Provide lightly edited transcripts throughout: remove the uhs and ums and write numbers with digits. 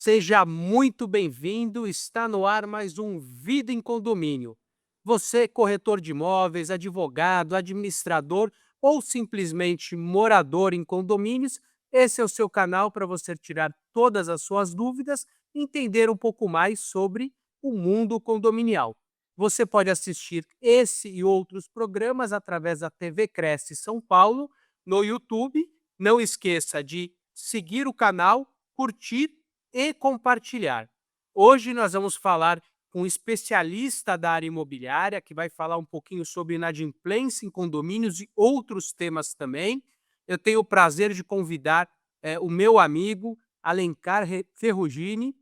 Seja muito bem-vindo. Está no ar mais um Vida em Condomínio. Você, corretor de imóveis, advogado, administrador ou simplesmente morador em condomínios, esse é o seu canal para você tirar todas as suas dúvidas e entender um pouco mais sobre o mundo condominial. Você pode assistir esse e outros programas através da TV Cresce São Paulo no YouTube. Não esqueça de seguir o canal, curtir e compartilhar. Hoje nós vamos falar com um especialista da área imobiliária, que vai falar um pouquinho sobre inadimplência em condomínios e outros temas também. Eu tenho o prazer de convidar o meu amigo Alencar Ferrugini,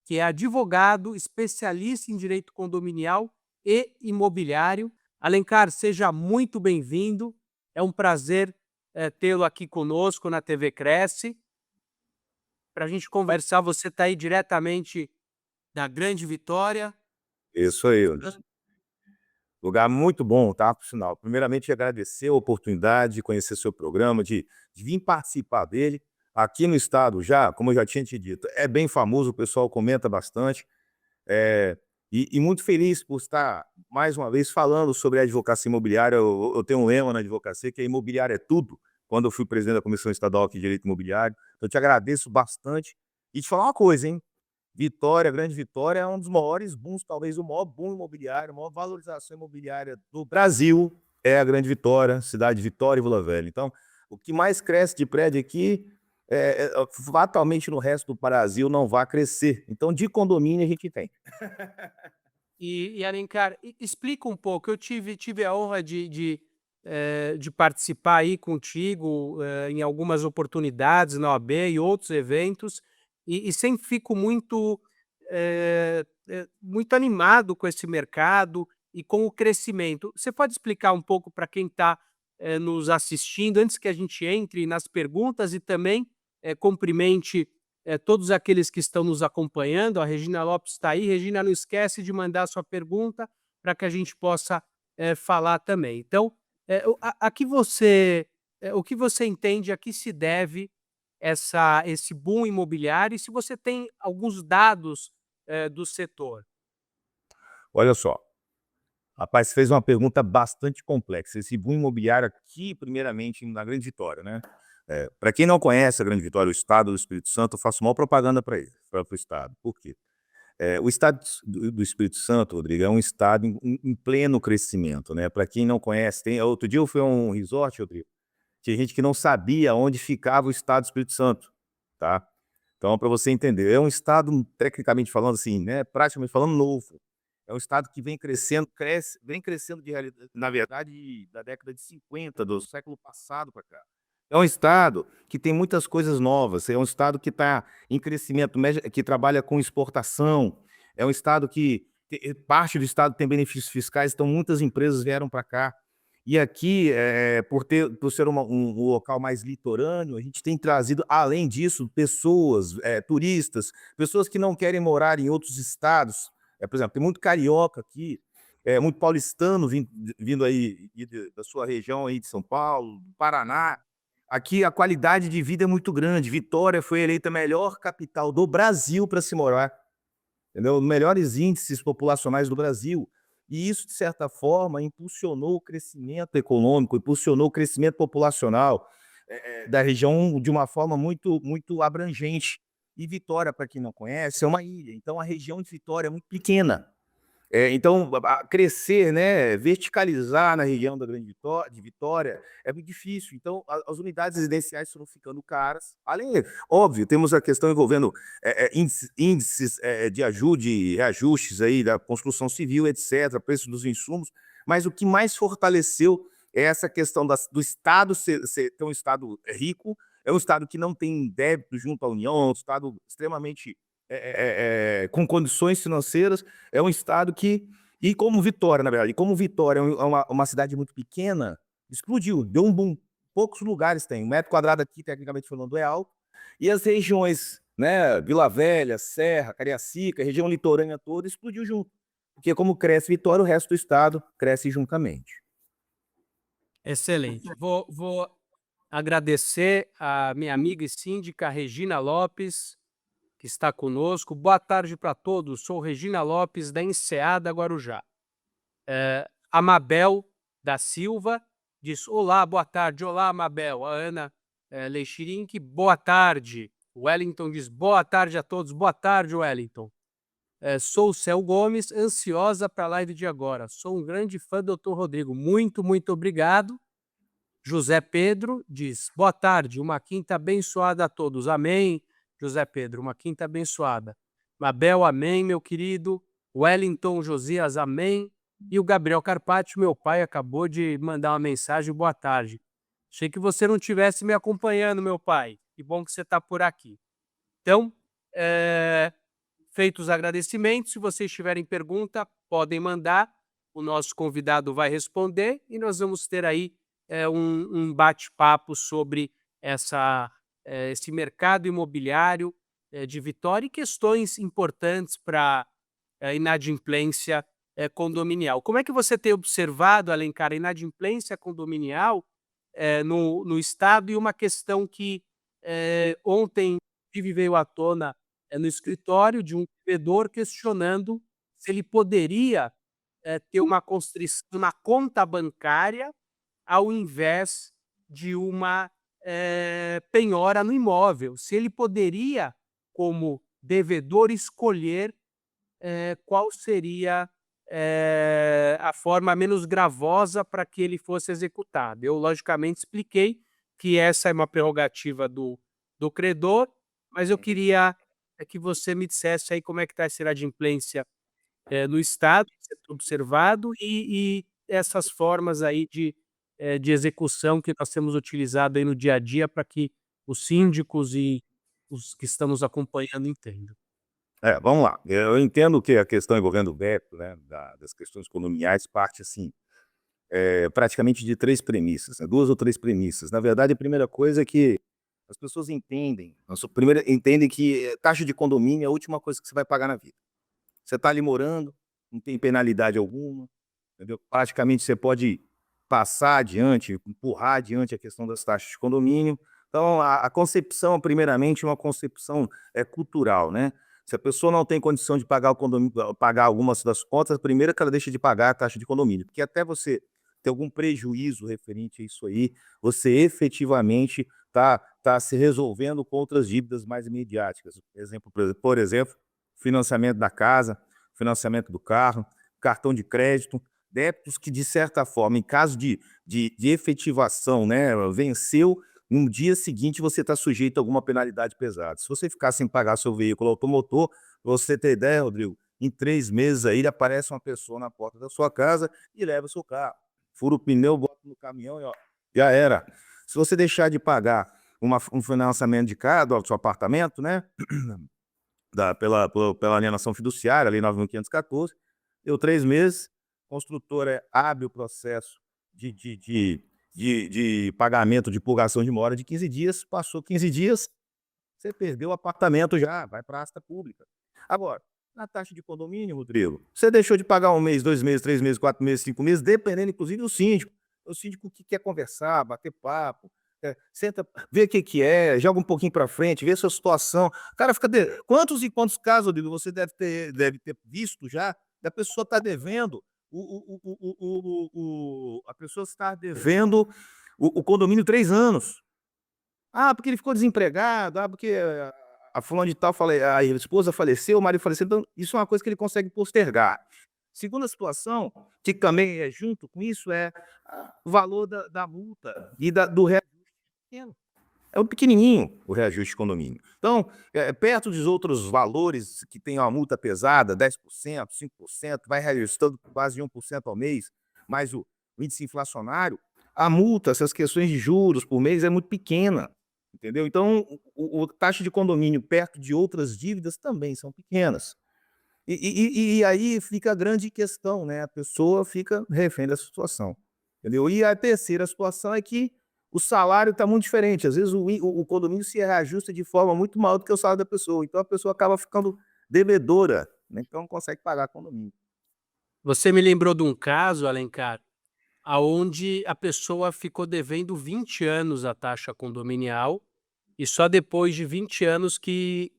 que é advogado, especialista em direito condominial e imobiliário. Alencar, seja muito bem-vindo. É um prazer tê-lo aqui conosco na TV Cresce para a gente conversar. Você está aí diretamente da Grande Vitória. Isso aí, lugar muito bom, tá, por sinal. Primeiramente, agradecer a oportunidade de conhecer seu programa, de vir participar dele. Aqui no estado já, como eu já tinha te dito, é bem famoso, o pessoal comenta bastante, e muito feliz por estar, mais uma vez, falando sobre a advocacia imobiliária. Eu tenho um lema na advocacia, que é imobiliária é tudo, quando eu fui presidente da Comissão Estadual aqui de Direito Imobiliário. Então, eu te agradeço bastante. E te falar uma coisa, hein? Vitória, Grande Vitória é um dos maiores booms, talvez o maior boom imobiliário, a maior valorização imobiliária do Brasil é a Grande Vitória, cidade de Vitória e Vila Velha. Então, o que mais cresce de prédio aqui, fatalmente no resto do Brasil não vai crescer. Então, de condomínio a gente tem. E Alencar, explica um pouco. Eu tive a honra de participar aí contigo em algumas oportunidades na OAB e outros eventos, e sempre fico muito animado com esse mercado e com o crescimento. Você pode explicar um pouco para quem está nos assistindo, antes que a gente entre nas perguntas, e também cumprimente todos aqueles que estão nos acompanhando. A Regina Lopes está aí. Regina, não esquece de mandar a sua pergunta para que a gente possa falar também. Então, o que você entende, a que se deve esse boom imobiliário, e se você tem alguns dados do setor? Olha só, rapaz, você fez uma pergunta bastante complexa. Esse boom imobiliário aqui, primeiramente, na Grande Vitória, né? Para quem não conhece a Grande Vitória, o estado do Espírito Santo, eu faço maior propaganda para ele, para o estado. Por quê? O estado do Espírito Santo, Rodrigo, é um estado em pleno crescimento, né? Para quem não conhece, outro dia eu fui a um resort, Rodrigo, tinha gente que não sabia onde ficava o estado do Espírito Santo, tá? Então, para você entender, é um estado, tecnicamente falando assim, né, praticamente falando, novo. É um estado que vem crescendo, vem crescendo na verdade, da década de 50 do século passado para cá. É um estado que tem muitas coisas novas, é um estado que está em crescimento, que trabalha com exportação, é um estado que parte do estado tem benefícios fiscais, então muitas empresas vieram para cá. E aqui, por ser um local mais litorâneo, a gente tem trazido, além disso, pessoas, turistas, pessoas que não querem morar em outros estados. Por exemplo, tem muito carioca aqui, muito paulistano vindo aí da sua região aí de São Paulo, do Paraná. Aqui a qualidade de vida é muito grande. Vitória foi eleita a melhor capital do Brasil para se morar, entendeu? Melhores índices populacionais do Brasil. E isso, de certa forma, impulsionou o crescimento econômico, impulsionou o crescimento populacional da região de uma forma muito abrangente. E Vitória, para quem não conhece, é uma ilha. Então, a região de Vitória é muito pequena. Então, crescer, né, verticalizar na região da Grande de Vitória é muito difícil. Então, as unidades residenciais estão ficando caras. Além, óbvio, temos a questão envolvendo índices de ajude, reajustes aí da construção civil, etc., preço dos insumos. Mas o que mais fortaleceu é essa questão do Estado ter um Estado rico, é um Estado que não tem débito junto à União, é um Estado extremamente com condições financeiras. É um estado que, e como Vitória, na verdade, como Vitória é uma cidade muito pequena, explodiu, deu um boom. Poucos lugares tem. Um metro quadrado aqui, tecnicamente falando, é alto. E as regiões, né, Vila Velha, Serra, Cariacica, região litorânea toda, explodiu junto. Porque como cresce Vitória, o resto do estado cresce juntamente. Excelente. Vou agradecer a minha amiga e síndica Regina Lopes. que está conosco. Boa tarde para todos. Sou Regina Lopes, da Enseada, Guarujá. A Mabel da Silva diz: olá, boa tarde. Olá, Mabel. A Ana Leixirink, boa tarde. O Wellington diz: boa tarde a todos. Boa tarde, Wellington. Sou o Céu Gomes, ansiosa para a live de agora. Sou um grande fã do Dr. Rodrigo. Muito, muito obrigado. José Pedro diz: boa tarde, uma quinta abençoada a todos. Amém, José Pedro, uma quinta abençoada. Mabel, amém, meu querido. Wellington Josias, amém. E o Gabriel Carpati, meu pai, acabou de mandar uma mensagem: boa tarde. Achei que você não estivesse me acompanhando, meu pai. Que bom que você está por aqui. Então, feitos os agradecimentos, se vocês tiverem pergunta, podem mandar. O nosso convidado vai responder e nós vamos ter aí um bate-papo sobre esse mercado imobiliário de Vitória e questões importantes para a inadimplência condominial. Como é que você tem observado, Alencar, a inadimplência condominial no Estado? E uma questão que ontem veio à tona no escritório de um devedor questionando se ele poderia ter uma conta bancária ao invés de uma penhora no imóvel. Se ele poderia, como devedor, escolher qual seria a forma menos gravosa para que ele fosse executado. Eu, logicamente, expliquei que essa é uma prerrogativa do credor, mas eu queria que você me dissesse aí como é que está essa inadimplência no Estado, observado, e essas formas aí de execução que nós temos utilizado aí no dia a dia para que os síndicos e os que estão nos acompanhando entendam. Vamos lá. Eu entendo que a questão envolvendo o veto, né, das questões condominiais parte, assim, praticamente de 3 premissas, né, 2 ou 3 premissas. Na verdade, a primeira coisa é que as pessoas entendem, entendem que taxa de condomínio é a última coisa que você vai pagar na vida. Você está ali morando, não tem penalidade alguma, entendeu? Praticamente você pode passar adiante, empurrar adiante a questão das taxas de condomínio. Então a concepção, primeiramente, é uma concepção cultural, né. Se a pessoa não tem condição de pagar o condomínio, pagar algumas das contas, primeiro que ela deixa de pagar a taxa de condomínio, porque até você ter algum prejuízo referente a isso aí, você efetivamente tá se resolvendo com outras dívidas mais imediáticas. Por exemplo, financiamento da casa, financiamento do carro, cartão de crédito, débitos que, de certa forma, em caso de efetivação, né, venceu, no dia seguinte você está sujeito a alguma penalidade pesada. Se você ficar sem pagar seu veículo automotor, pra você ter ideia, Rodrigo, em 3 meses aí aparece uma pessoa na porta da sua casa e leva o seu carro. Fura o pneu, bota no caminhão e ó, já era. Se você deixar de pagar um financiamento de casa, do seu apartamento, né, pela alienação fiduciária, Lei 9.514, deu 3 meses, construtora abre o processo de pagamento de purgação de mora de 15 dias, passou 15 dias, você perdeu o apartamento já, vai para a asta pública. Agora, na taxa de condomínio, Rodrigo, você deixou de pagar 1 mês, 2 meses, 3 meses, 4 meses, 5 meses, dependendo inclusive do síndico. O síndico que quer conversar, bater papo, senta, vê o que é, joga um pouquinho para frente, vê a sua situação. O cara fica quantos e quantos casos, Rodrigo, você deve ter visto já, da pessoa tá devendo a pessoa está devendo o condomínio 3 anos. Ah, porque ele ficou desempregado, porque a fulana de tal a esposa faleceu, o marido faleceu, então isso é uma coisa que ele consegue postergar. Segunda situação, que também é junto com isso, é o valor da multa e do reajuste pequeno. É um pequenininho o reajuste de condomínio. Então, perto dos outros valores que tem uma multa pesada, 10%, 5%, vai reajustando quase 1% ao mês, mais o índice inflacionário, a multa, essas questões de juros por mês é muito pequena, entendeu? Então, a taxa de condomínio perto de outras dívidas também são pequenas. E aí fica a grande questão, né? A pessoa fica refém dessa situação, entendeu? E a terceira situação é que o salário está muito diferente. Às vezes o condomínio se reajusta de forma muito maior do que o salário da pessoa. Então a pessoa acaba ficando devedora, né? Então não consegue pagar condomínio. Você me lembrou de um caso, Alencar, aonde a pessoa ficou devendo 20 anos a taxa condominial e só depois de 20 anos que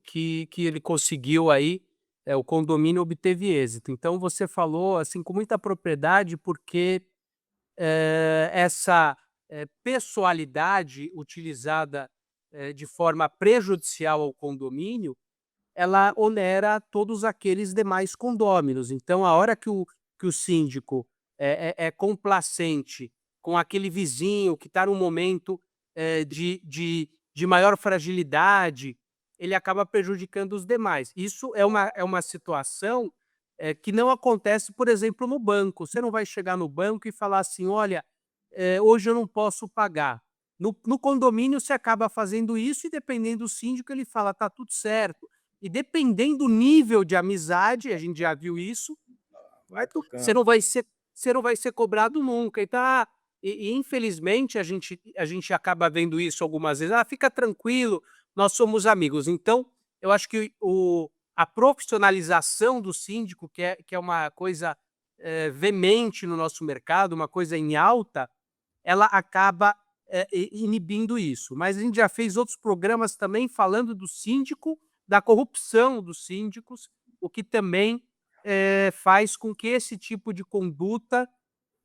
ele conseguiu aí, o condomínio obteve êxito. Então você falou, assim, com muita propriedade, porque, essa, pessoalidade utilizada, de forma prejudicial ao condomínio, ela onera todos aqueles demais condôminos. Então, a hora que o síndico é complacente com aquele vizinho que está num momento, de maior fragilidade, ele acaba prejudicando os demais. Isso é uma situação, que não acontece, por exemplo, no banco. Você não vai chegar no banco e falar assim: "Olha, hoje eu não posso pagar". No condomínio você acaba fazendo isso e, dependendo do síndico, ele fala: "Tá tudo certo". E dependendo do nível de amizade, a gente já viu isso, Vai você tocando. não vai ser você não vai ser cobrado nunca. Então, infelizmente a gente acaba vendo isso algumas vezes: "Ah, fica tranquilo, nós somos amigos". Então, eu acho que a profissionalização do síndico, que é uma coisa, veemente no nosso mercado, uma coisa em alta, ela acaba, inibindo isso. Mas a gente já fez outros programas também falando do síndico, da corrupção dos síndicos, o que também, faz com que esse tipo de conduta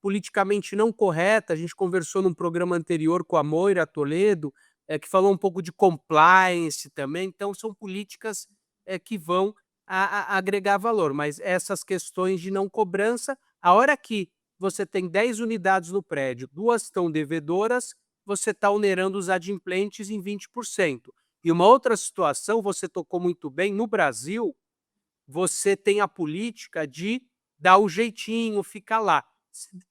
politicamente não correta. A gente conversou num programa anterior com a Moira Toledo, que falou um pouco de compliance também. Então são políticas, que vão agregar valor, mas essas questões de não cobrança, a hora que você tem 10 unidades no prédio, 2 estão devedoras, você está onerando os adimplentes em 20%. E uma outra situação, você tocou muito bem, no Brasil, você tem a política de dar o jeitinho, ficar lá.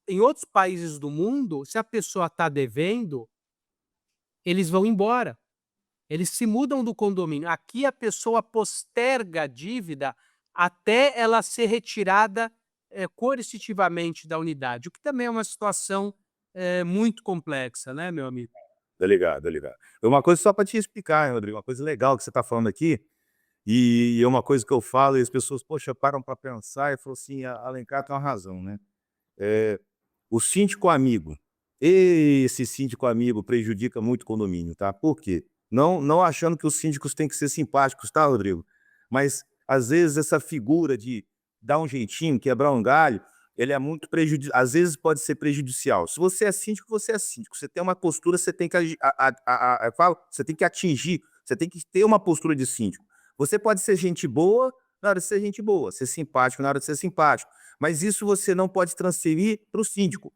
Em outros países do mundo, se a pessoa está devendo, eles vão embora, eles se mudam do condomínio. Aqui a pessoa posterga a dívida até ela ser retirada, coercitivamente da unidade, o que também é uma situação, muito complexa, né, meu amigo? Tá ligado, tá ligado. Uma coisa só para te explicar, hein, Rodrigo, uma coisa legal que você está falando aqui, e é uma coisa que eu falo e as pessoas, poxa, param para pensar e falam assim: Alencar tem uma razão, né. Eh, o síndico amigo, esse síndico amigo prejudica muito o condomínio, tá. Por quê? Não achando que os síndicos têm que ser simpáticos, tá, Rodrigo, mas às vezes essa figura de dar um jeitinho, quebrar um galho, ele é muito às vezes pode ser prejudicial. Se você é síndico, você é síndico. Você tem uma postura, você tem que eu falo, você tem que atingir, você tem que ter uma postura de síndico. Você pode ser gente boa na hora de ser gente boa, ser simpático na hora de ser simpático, mas isso você não pode transferir para o síndico.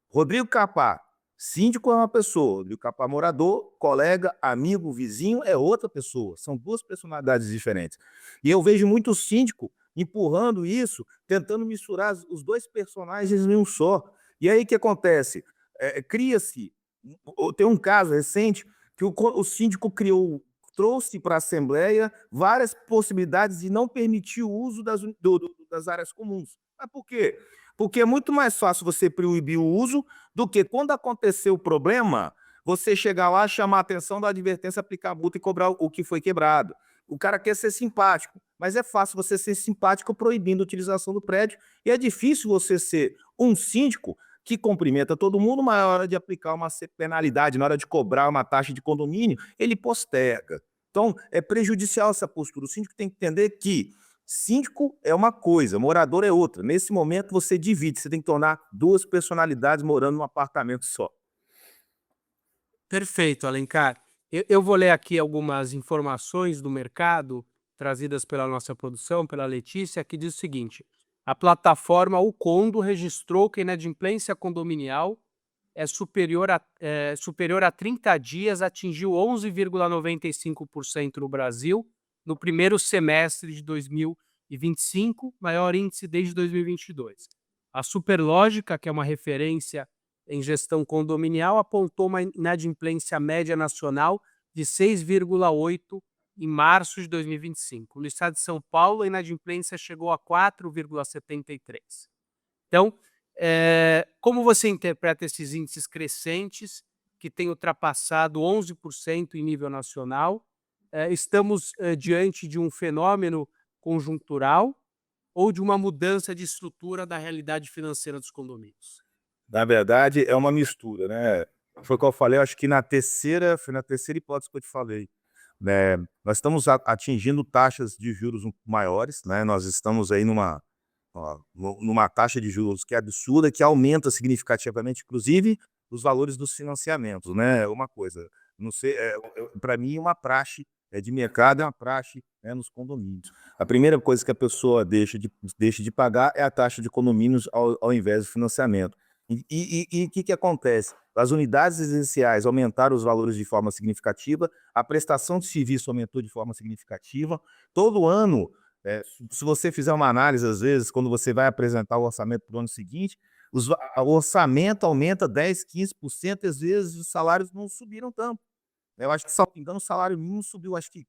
Rodrigo Capá, síndico é uma pessoa, Rodrigo Capá, morador, colega, amigo, vizinho é outra pessoa. São duas personalidades diferentes. E eu vejo muito síndico empurrando isso, tentando misturar os dois personagens em um só. E aí o que acontece? Cria-se. Tem um caso recente que o síndico criou, trouxe para a Assembleia várias possibilidades e não permitiu o uso das áreas comuns. Mas por quê? Porque é muito mais fácil você proibir o uso do que, quando acontecer o problema, você chegar lá, chamar a atenção da advertência, aplicar a multa e cobrar o que foi quebrado. O cara quer ser simpático, mas é fácil você ser simpático proibindo a utilização do prédio, e é difícil você ser um síndico que cumprimenta todo mundo, mas na hora de aplicar uma penalidade, na hora de cobrar uma taxa de condomínio, ele posterga. Então, é prejudicial essa postura. O síndico tem que entender que síndico é uma coisa, morador é outra. Nesse momento você divide, você tem que tornar duas personalidades morando num apartamento só. Perfeito, Alencar. Eu vou ler aqui algumas informações do mercado trazidas pela nossa produção, pela Letícia, que diz o seguinte: a plataforma O Condo registrou que a inadimplência condominial superior a 30 dias, atingiu 11,95% no Brasil no primeiro semestre de 2025, maior índice desde 2022. A Superlógica, que é uma referência em gestão condominial, apontou uma inadimplência média nacional de 6,8 em março de 2025. No estado de São Paulo, a inadimplência chegou a 4,73. Então, como você interpreta esses índices crescentes, que têm ultrapassado 11% em nível nacional? Estamos, diante de um fenômeno conjuntural ou de uma mudança de estrutura da realidade financeira dos condomínios? Na verdade, é uma mistura, né. Foi o que eu falei, acho que foi na terceira hipótese que eu te falei. Nós estamos atingindo taxas de juros maiores, né? Nós estamos aí numa taxa de juros que é absurda, que aumenta significativamente, inclusive, os valores dos financiamentos, né? Uma coisa, não sei, para mim, uma praxe de mercado é uma praxe, né, nos condomínios. A primeira coisa que a pessoa deixa de pagar é a taxa de condomínios ao invés do financiamento. E o que que acontece? As unidades residenciais aumentaram os valores de forma significativa, a prestação de serviço aumentou de forma significativa. Todo ano, se você fizer uma análise, às vezes, quando você vai apresentar o orçamento para o ano seguinte, o orçamento aumenta 10, 15%, e às vezes os salários não subiram tanto. Eu acho que, se não me engano, o salário mínimo subiu, acho que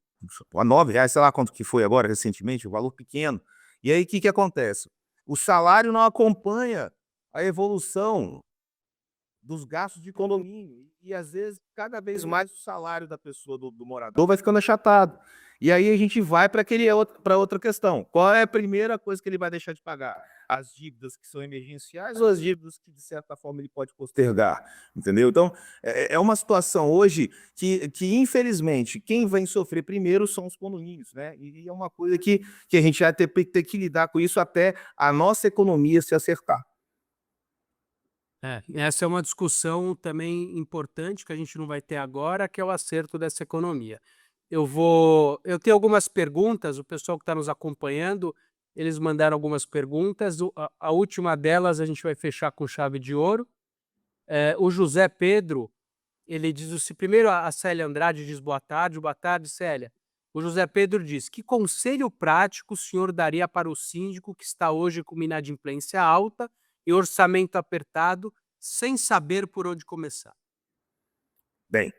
a R$ 9, sei lá quanto que foi agora recentemente, um valor pequeno. E aí o que que acontece? O salário não acompanha a evolução dos gastos de condomínio. E às vezes, cada vez mais o salário da pessoa, do morador, vai ficando achatado. E aí a gente vai para outra questão. Qual é a primeira coisa que ele vai deixar de pagar? As dívidas que são emergenciais ou as dívidas que, de certa forma, ele pode postergar? Entendeu? Então, é uma situação hoje que, infelizmente, quem vai sofrer primeiro são os condomínios, né? E é uma coisa que a gente vai ter que lidar com isso até a nossa economia se acertar. Essa é uma discussão também importante que a gente não vai ter agora, que é o acerto dessa economia. Eu tenho algumas perguntas, o pessoal que está nos acompanhando, eles mandaram algumas perguntas, a última delas a gente vai fechar com chave de ouro. O José Pedro, ele diz primeiro a Célia Andrade diz boa tarde Célia. O José Pedro diz: que conselho prático o senhor daria para o síndico que está hoje com uma inadimplência alta e orçamento apertado, sem saber por onde começar? Bem,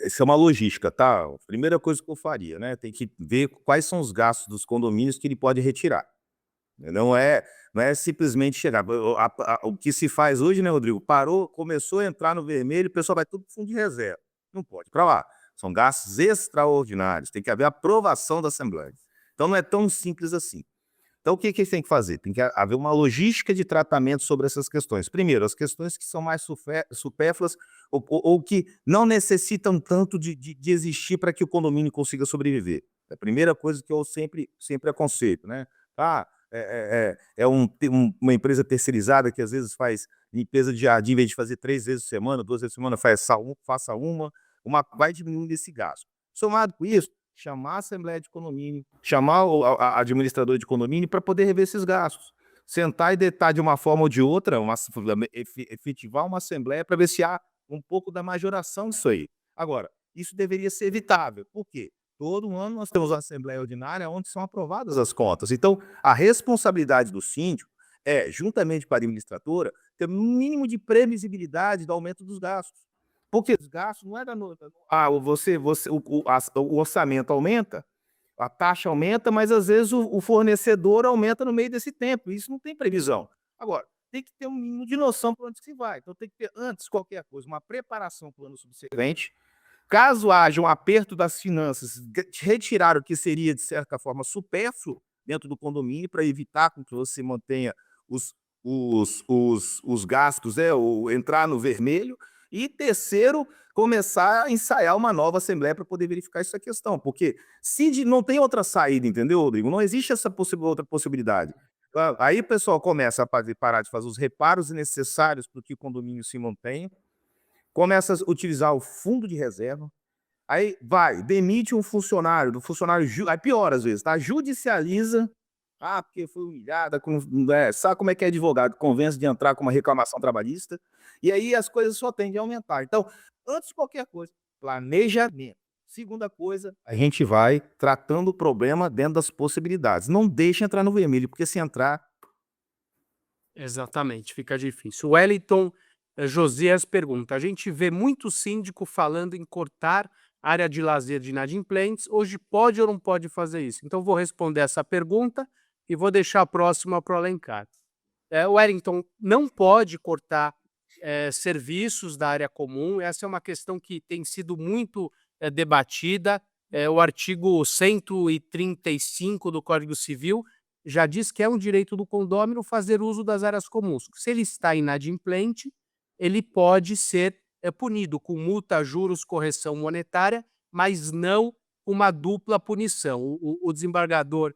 essa é uma logística, tá? A primeira coisa que eu faria, né? Tem que ver quais são os gastos dos condomínios que ele pode retirar. Não é simplesmente chegar. O que se faz hoje, né, Rodrigo? Parou, começou a entrar no vermelho, o pessoal vai tudo para fundo de reserva. Não pode ir para lá. São gastos extraordinários. Tem que haver aprovação da Assembleia. Então não é tão simples assim. Então, o que que eles têm que fazer? Tem que haver uma logística de tratamento sobre essas questões. Primeiro, as questões que são mais supérfluas ou que não necessitam tanto de existir para que o condomínio consiga sobreviver. É a primeira coisa que eu sempre aconselho, né? Uma empresa terceirizada que às vezes faz limpeza de jardim, em vez de fazer 3 vezes por semana, 2 vezes por semana, faça vai diminuindo esse gasto. Somado com isso, chamar a Assembleia de Condomínio, chamar a administrador de condomínio para poder rever esses gastos. Sentar e deitar de uma forma ou de outra, efetivar uma assembleia para ver se há um pouco da majoração disso aí. Agora, isso deveria ser evitável. Por quê? Todo ano nós temos uma assembleia ordinária onde são aprovadas as contas. Então, a responsabilidade do síndico é, juntamente com a administradora, ter um mínimo de previsibilidade do aumento dos gastos. Porque os gastos não é da noite. O orçamento aumenta, a taxa aumenta, mas às vezes o fornecedor aumenta no meio desse tempo. Isso não tem previsão. Agora, tem que ter um mínimo de noção para onde se vai. Então tem que ter, antes de qualquer coisa, uma preparação para o ano subsequente. Caso haja um aperto das finanças, retirar o que seria, de certa forma, supérfluo dentro do condomínio para evitar com que você mantenha os gastos, ou entrar no vermelho. E terceiro, começar a ensaiar uma nova assembleia para poder verificar essa questão, porque não tem outra saída, entendeu, Rodrigo? Não existe essa outra possibilidade. Aí o pessoal começa a parar de fazer os reparos necessários para que o condomínio se mantenha, começa a utilizar o fundo de reserva, aí demite um funcionário, aí pior às vezes, tá? Judicializa, porque foi humilhada, sabe como é que é advogado, convence de entrar com uma reclamação trabalhista, e aí as coisas só tendem a aumentar. Então, antes de qualquer coisa, planejamento. Segunda coisa, a gente vai tratando o problema dentro das possibilidades. Não deixa entrar no vermelho, porque se entrar, Exatamente, fica difícil. O Wellington Josias pergunta: a gente vê muito síndico falando em cortar área de lazer de inadimplentes, hoje pode ou não pode fazer isso? Então vou responder essa pergunta e vou deixar a próxima para o Alencar. Wellington, não pode cortar serviços da área comum, essa é uma questão que tem sido muito debatida. O artigo 135 do Código Civil já diz que é um direito do condômino fazer uso das áreas comuns. Se ele está inadimplente, ele pode ser punido com multa, juros, correção monetária, mas não uma dupla punição. O desembargador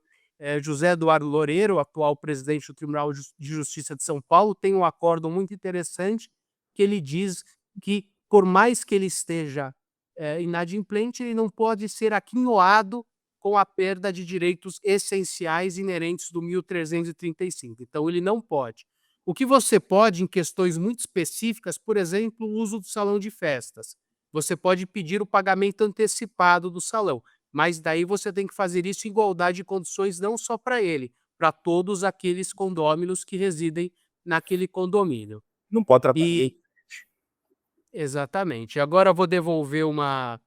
José Eduardo Loureiro, atual presidente do Tribunal de Justiça de São Paulo, tem um acórdão muito interessante que ele diz que, por mais que ele esteja inadimplente, ele não pode ser aquinhoado com a perda de direitos essenciais inerentes do 1335. Então, ele não pode. O que você pode, em questões muito específicas, por exemplo, o uso do salão de festas. Você pode pedir o pagamento antecipado do salão, mas daí você tem que fazer isso em igualdade de condições não só para ele, para todos aqueles condôminos que residem naquele condomínio. Não pode tratar ninguém. E exatamente. Agora eu vou devolver uma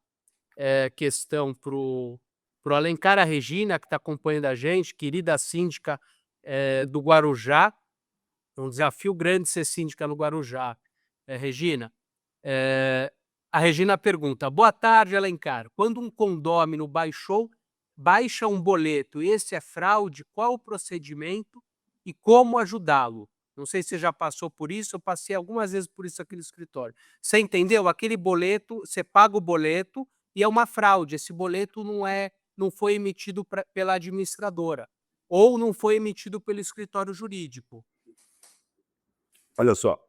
questão para o Alencar, a Regina, que está acompanhando a gente, querida síndica do Guarujá. É um desafio grande ser síndica no Guarujá, Regina. A Regina pergunta: boa tarde, Alencar. Quando um condômino baixa um boleto e esse é fraude, qual o procedimento e como ajudá-lo? Não sei se você já passou por isso, eu passei algumas vezes por isso aqui no escritório. Você entendeu? Aquele boleto, você paga o boleto e é uma fraude. Esse boleto não foi emitido pela administradora ou não foi emitido pelo escritório jurídico. Olha só,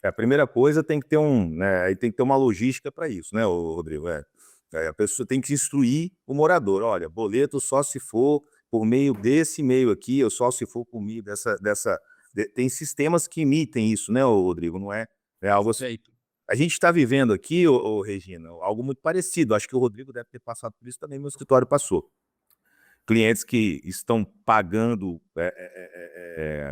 a primeira coisa tem que ter aí tem que ter uma logística para isso, né, Rodrigo? A pessoa tem que instruir o morador. Olha, boleto só se for por meio desse e-mail aqui, ou só se for por meio tem sistemas que emitem isso, né, Rodrigo? Não é algo assim. Perfeito. A gente está vivendo aqui, Regina, algo muito parecido. Acho que o Rodrigo deve ter passado por isso também, meu escritório passou. Clientes que estão pagando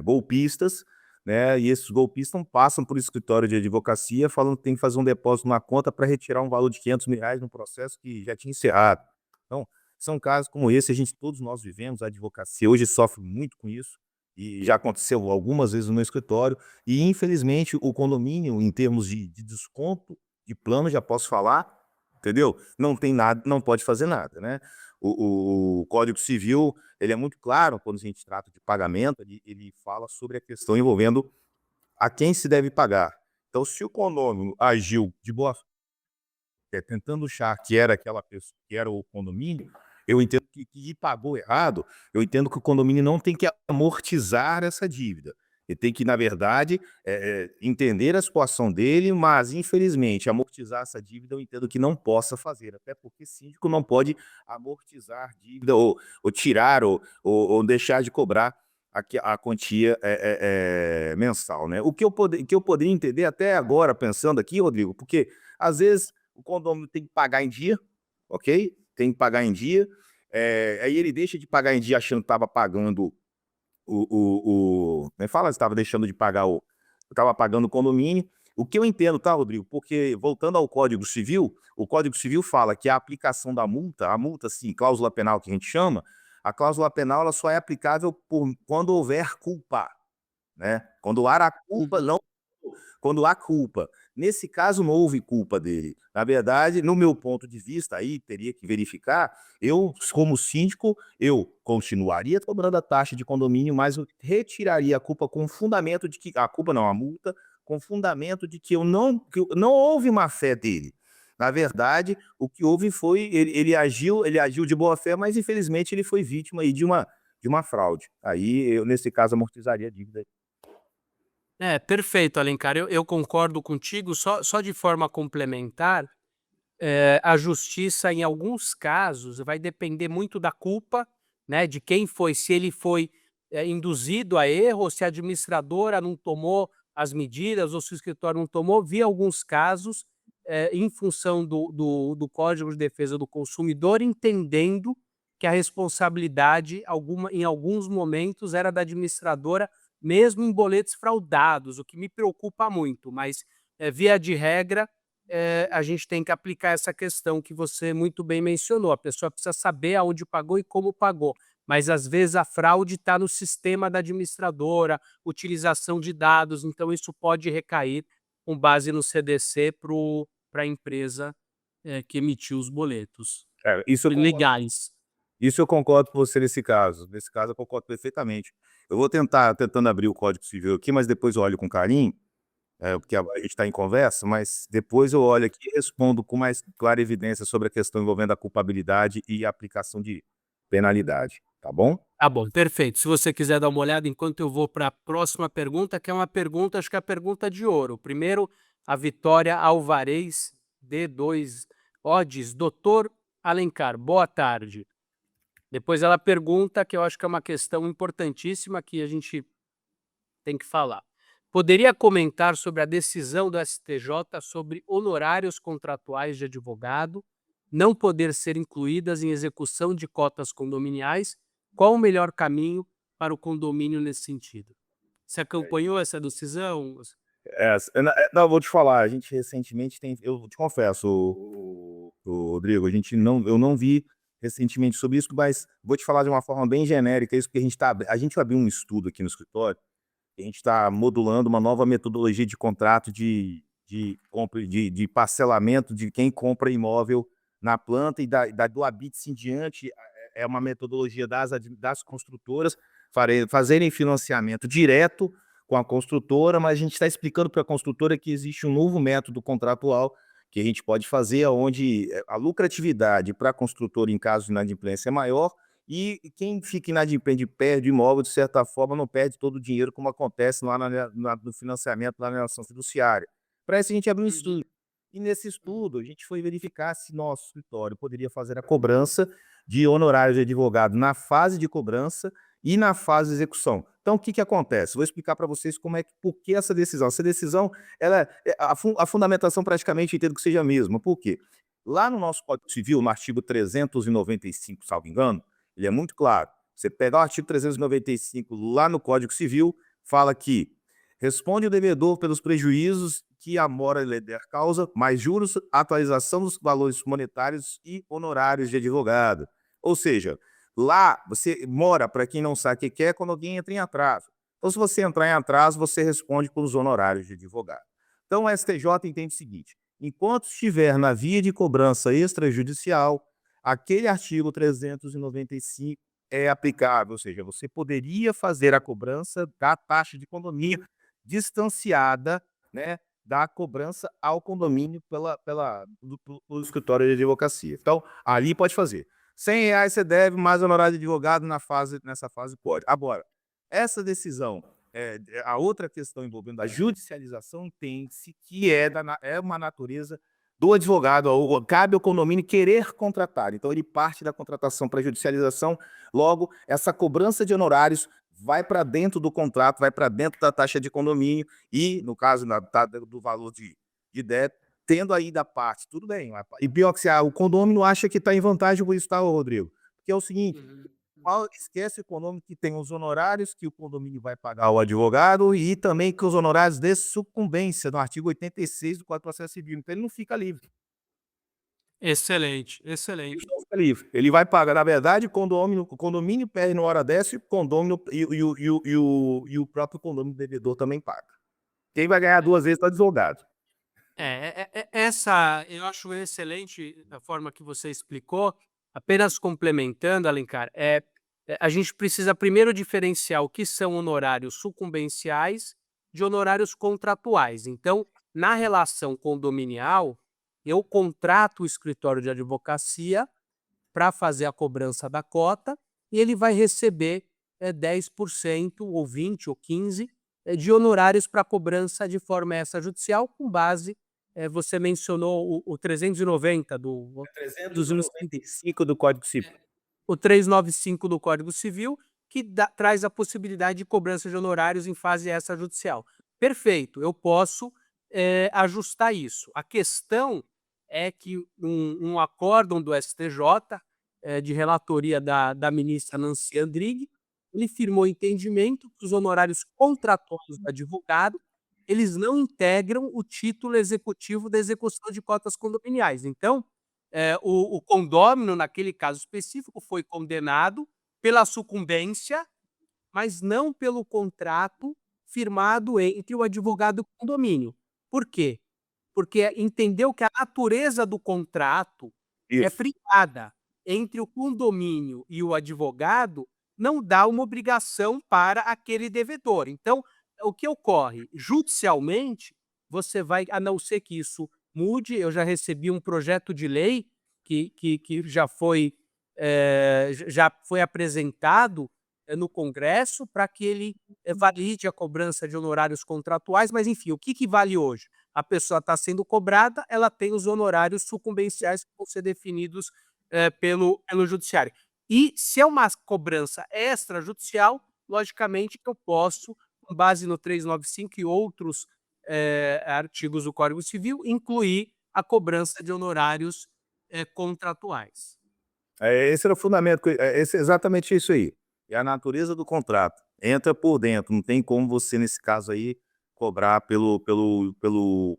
golpistas, né? E esses golpistas não passam por escritório de advocacia falando que tem que fazer um depósito na conta para retirar um valor de R$ 500.000 num processo que já tinha encerrado. Então, são casos como esse, todos nós vivemos, a advocacia hoje sofre muito com isso, e já aconteceu algumas vezes no meu escritório, e infelizmente o condomínio, em termos de desconto de plano, já posso falar, entendeu? Não tem nada, não pode fazer nada, né? O Código Civil, ele é muito claro quando a gente trata de pagamento, ele fala sobre a questão envolvendo a quem se deve pagar. Então, se o condomínio agiu de boa fé, tentando achar que era aquela pessoa, que era o condomínio, eu entendo que pagou errado, eu entendo que o condomínio não tem que amortizar essa dívida. Ele tem que, na verdade, entender a situação dele, mas, infelizmente, amortizar essa dívida eu entendo que não possa fazer, até porque síndico não pode amortizar dívida ou tirar ou deixar de cobrar a quantia mensal, né? O que eu poderia entender até agora, pensando aqui, Rodrigo, porque às vezes o condomínio tem que pagar em dia, ok? Tem que pagar em dia, aí ele deixa de pagar em dia achando que estava pagando me fala se estava deixando de pagar estava pagando o condomínio. O que eu entendo, tá, Rodrigo? Porque, voltando ao Código Civil, o Código Civil fala que a aplicação da multa, a multa, sim, cláusula penal que a gente chama, a cláusula penal ela só é aplicável quando houver culpa, né? Quando há a culpa, Uhum. não quando há culpa. Nesse caso, não houve culpa dele. Na verdade, no meu ponto de vista, aí teria que verificar, eu, como síndico, eu continuaria cobrando a taxa de condomínio, mas eu retiraria a culpa com fundamento de que, a culpa não, a multa, com fundamento de que não houve má fé dele. Na verdade, o que houve foi, ele agiu de boa fé, mas infelizmente ele foi vítima aí de uma fraude. Aí eu, nesse caso, amortizaria a dívida. Perfeito, Alencar. Eu concordo contigo, só de forma complementar, a justiça, em alguns casos, vai depender muito da culpa, né, de quem foi, se ele foi induzido a erro, ou se a administradora não tomou as medidas, ou se o escritório não tomou. Vi alguns casos, em função do Código de Defesa do Consumidor, entendendo que a responsabilidade, em alguns momentos, era da administradora, mesmo em boletos fraudados, o que me preocupa muito, mas, via de regra, a gente tem que aplicar essa questão que você muito bem mencionou. A pessoa precisa saber aonde pagou e como pagou, mas às vezes a fraude está no sistema da administradora, utilização de dados, então isso pode recair com base no CDC para a empresa que emitiu os boletos Isso eu concordo. legais. Isso eu concordo com você nesse caso. Nesse caso eu concordo perfeitamente. Eu vou tentando abrir o Código Civil aqui, mas depois eu olho com carinho. porque a gente está em conversa, mas depois eu olho aqui e respondo com mais clara evidência sobre a questão envolvendo a culpabilidade e a aplicação de penalidade, tá bom? Tá bom, perfeito. Se você quiser dar uma olhada enquanto eu vou para a próxima pergunta, que é uma pergunta, acho que é a pergunta de ouro. Primeiro, a Vitória Alvarez, D2 Odds, doutor Alencar, boa tarde. Depois ela pergunta, que eu acho que é uma questão importantíssima que a gente tem que falar. Poderia comentar sobre a decisão do STJ sobre honorários contratuais de advogado não poder ser incluídas em execução de cotas condominiais? Qual o melhor caminho para o condomínio nesse sentido? Você acompanhou essa decisão? Não, vou te falar, a gente recentemente tem, eu te confesso, o Rodrigo, eu não vi recentemente sobre isso, mas vou te falar de uma forma bem genérica isso, porque a gente abriu um estudo aqui no escritório, a gente está modulando uma nova metodologia de contrato compra, de parcelamento de quem compra imóvel na planta e do Habite-se em diante. É uma metodologia das construtoras fazerem financiamento direto com a construtora, mas a gente está explicando para a construtora que existe um novo método contratual que a gente pode fazer, onde a lucratividade para a construtora em caso de inadimplência é maior, e quem fica inadimplente perde o imóvel, de certa forma, não perde todo o dinheiro, como acontece lá no financiamento, lá na relação fiduciária. Para isso, a gente abriu um estudo. E nesse estudo, a gente foi verificar se nosso escritório poderia fazer a cobrança de honorários de advogado na fase de cobrança e na fase de execução. Então, o que acontece? Vou explicar para vocês por que essa decisão. Essa decisão, a fundamentação praticamente entendo que seja a mesma. Por quê? Lá no nosso Código Civil, no artigo 395, salvo engano, ele é muito claro. Você pegar o artigo 395 lá no Código Civil, fala que responde o devedor pelos prejuízos que a mora leder causa, mais juros, atualização dos valores monetários e honorários de advogado. Ou seja, lá você mora, para quem não sabe o que é, quando alguém entra em atraso. Então, se você entrar em atraso, você responde pelos honorários de advogado. Então, o STJ entende o seguinte: enquanto estiver na via de cobrança extrajudicial, aquele artigo 395 é aplicável, ou seja, você poderia fazer a cobrança da taxa de condomínio distanciada, né, da cobrança ao condomínio pelo escritório de advocacia. Então, ali pode fazer. R$ 100 você deve, mais honorário de advogado nessa fase pode. Agora, essa decisão, a outra questão envolvendo a judicialização, entende-se que é uma natureza do advogado, cabe ao condomínio querer contratar. Então, ele parte da contratação para a judicialização, logo, essa cobrança de honorários vai para dentro do contrato, vai para dentro da taxa de condomínio e, no caso do valor de débito, tendo aí da parte, tudo bem. E pior que o condomínio acha que está em vantagem por isso, tá, Rodrigo? Porque é o seguinte, esquece o condomínio que tem os honorários que o condomínio vai pagar ao advogado e também que os honorários de sucumbência, no artigo 86 do Código de Processo Civil. Então, ele não fica livre. Excelente, Ele excelente. não fica livre. Ele vai pagar, na verdade, o condomínio perde na hora dessa e o condomínio e o próprio condomínio devedor também paga. Quem vai ganhar duas vezes é o advogado. Essa eu acho excelente a forma que você explicou. Apenas complementando, Alencar, a gente precisa primeiro diferenciar o que são honorários sucumbenciais de honorários contratuais. Então, na relação condominial, eu contrato o escritório de advocacia para fazer a cobrança da cota e ele vai receber 10% ou 20% ou 15% de honorários para cobrança de forma extrajudicial com base, você mencionou o 390 dos 395 do Código Civil. o 395 do Código Civil, que traz a possibilidade de cobrança de honorários em fase extrajudicial. Perfeito, eu posso ajustar isso. A questão é que um acórdão do STJ, de relatoria da ministra Nancy Andrighi, ele firmou entendimento que os honorários contratuais do advogado eles não integram o título executivo da execução de cotas condominiais. Então, o condômino, naquele caso específico, foi condenado pela sucumbência, mas não pelo contrato firmado entre o advogado e o condomínio. Por quê? Porque entendeu que a natureza do contrato é Isso. privada entre o condomínio e o advogado, não dá uma obrigação para aquele devedor. Então, o que ocorre? Judicialmente, você vai, a não ser que isso mude, eu já recebi um projeto de lei que já foi apresentado no Congresso para que ele valide a cobrança de honorários contratuais, mas enfim, o que vale hoje? A pessoa está sendo cobrada, ela tem os honorários sucumbenciais que vão ser definidos pelo judiciário. E se é uma cobrança extrajudicial, logicamente que eu posso, com base no 395 e outros artigos do Código Civil, incluir a cobrança de honorários contratuais. Esse era o fundamento, esse é exatamente isso aí. É a natureza do contrato. Entra por dentro, não tem como você, nesse caso aí, cobrar pelo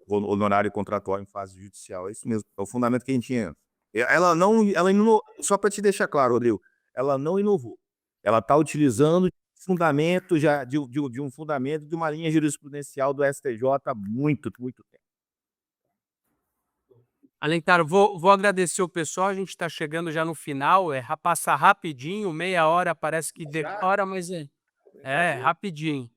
honorário contratual em fase judicial. É isso mesmo, é o fundamento que a gente tinha. Ela inovou, só para te deixar claro, Rodrigo, ela não inovou. Ela está utilizando fundamento de um fundamento de uma linha jurisprudencial do STJ há muito, muito tempo. Alencar, vou agradecer o pessoal, a gente está chegando já no final, passa rapidinho, meia hora, parece que demora, mas rapidinho.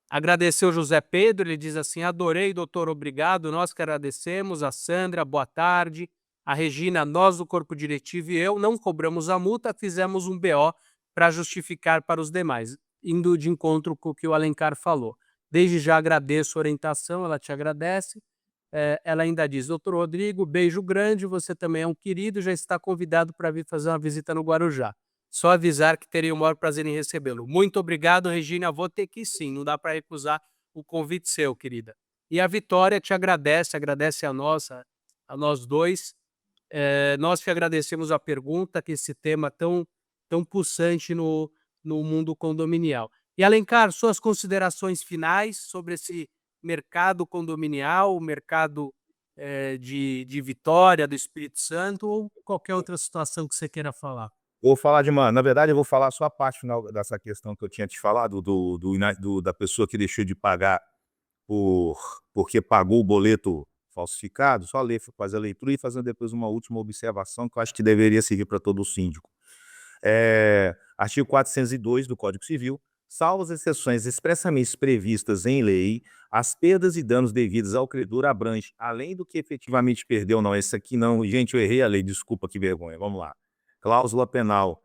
Agradecer o José Pedro, ele diz assim: adorei, doutor, obrigado, nós que agradecemos, a Sandra, boa tarde, a Regina, nós do Corpo Diretivo e eu não cobramos a multa, fizemos um BO para justificar para os demais, indo de encontro com o que o Alencar falou. Desde já agradeço a orientação, ela te agradece. Ela ainda diz: doutor Rodrigo, beijo grande, você também é um querido, já está convidado para vir fazer uma visita no Guarujá. Só avisar que terei o maior prazer em recebê-lo. Muito obrigado, Regina, vou ter que ir sim, não dá para recusar o convite seu, querida. E a Vitória te agradece, agradece a nós dois. Nós te agradecemos a pergunta, que esse tema tão pulsante no mundo condominial. E Alencar, suas considerações finais sobre esse mercado condominial, o mercado de Vitória, do Espírito Santo, ou qualquer outra situação que você queira falar. Vou falar na verdade eu vou falar só a parte final dessa questão que eu tinha te falado da pessoa que deixou de pagar porque pagou o boleto falsificado, só fazer a leitura e fazer depois uma última observação que eu acho que deveria servir para todo síndico. Artigo 402 do Código Civil, salvo as exceções expressamente previstas em lei, as perdas e danos devidos ao credor abrange, além do que efetivamente perdeu, não, esse aqui não, gente, eu errei a lei, desculpa, que vergonha, vamos lá. Cláusula penal.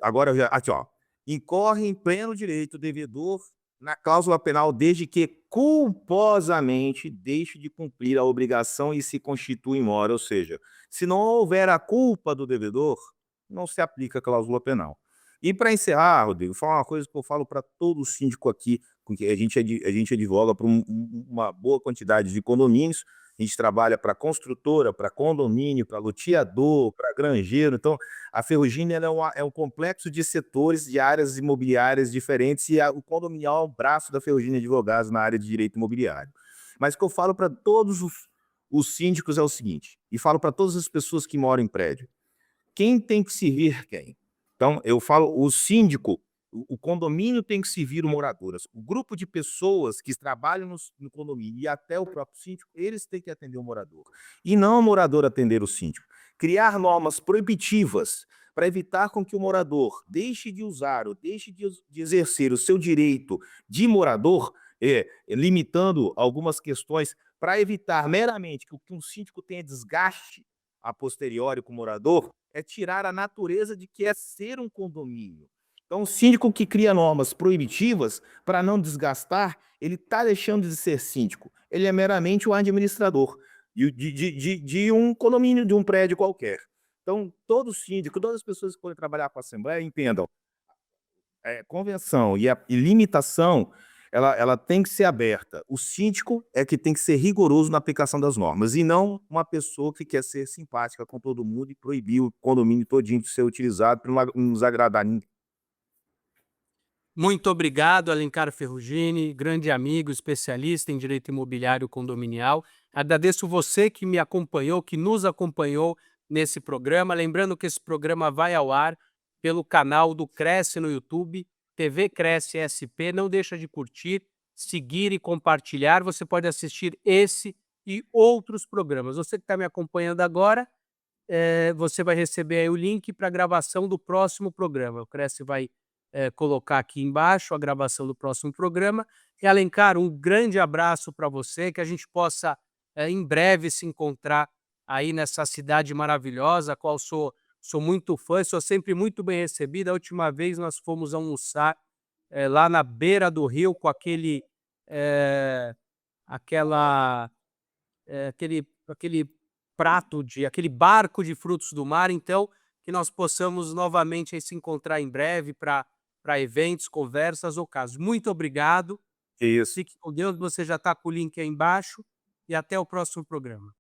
Agora, aqui ó, incorre em pleno direito o devedor na cláusula penal desde que culposamente deixe de cumprir a obrigação e se constitui mora, ou seja, se não houver a culpa do devedor, não se aplica a cláusula penal. E para encerrar, Rodrigo, falar uma coisa que eu falo para todo síndico aqui, porque a gente advoga para uma boa quantidade de condomínios, a gente trabalha para construtora, para condomínio, para loteador, para granjeiro. Então, a Ferrugem é um complexo de setores, de áreas imobiliárias diferentes, e o condominial é um braço da Ferrugem Advogados na área de direito imobiliário. Mas o que eu falo para todos os síndicos é o seguinte, e falo para todas as pessoas que moram em prédio: quem tem que servir quem? Então, eu falo, o síndico, o condomínio tem que servir o morador. O grupo de pessoas que trabalham no condomínio e até o próprio síndico, eles têm que atender o morador. E não o morador atender o síndico. Criar normas proibitivas para evitar com que o morador deixe de usar ou deixe de exercer o seu direito de morador, limitando algumas questões para evitar meramente que um síndico tenha desgaste a posteriori com o morador, é tirar a natureza de que é ser um condomínio. Então, o síndico que cria normas proibitivas para não desgastar, ele está deixando de ser síndico. Ele é meramente o administrador de um condomínio, de um prédio qualquer. Então, todo síndico, todas as pessoas que forem trabalhar com a Assembleia, entendam, convenção e limitação, ela tem que ser aberta. O síndico é que tem que ser rigoroso na aplicação das normas, e não uma pessoa que quer ser simpática com todo mundo e proibir o condomínio todinho de ser utilizado para não nos agradar ninguém. Muito obrigado, Alencar Ferrugini, grande amigo, especialista em direito imobiliário condominial. Agradeço você que me acompanhou, que nos acompanhou nesse programa. Lembrando que esse programa vai ao ar pelo canal do Cresce no YouTube, TV Cresce SP. Não deixa de curtir, seguir e compartilhar. Você pode assistir esse e outros programas. Você que está me acompanhando agora, você vai receber aí o link para a gravação do próximo programa. O Cresce vai colocar aqui embaixo a gravação do próximo programa. E Alencar, um grande abraço para você, que a gente possa em breve se encontrar aí nessa cidade maravilhosa, a qual sou muito fã, sou sempre muito bem recebido. A última vez nós fomos almoçar lá na beira do rio com eh, aquela, aquele prato aquele barco de frutos do mar. Então, que nós possamos novamente aí se encontrar em breve para eventos, conversas ou casos. Muito obrigado, Que isso. fique com Deus, você já está com o link aí embaixo e até o próximo programa.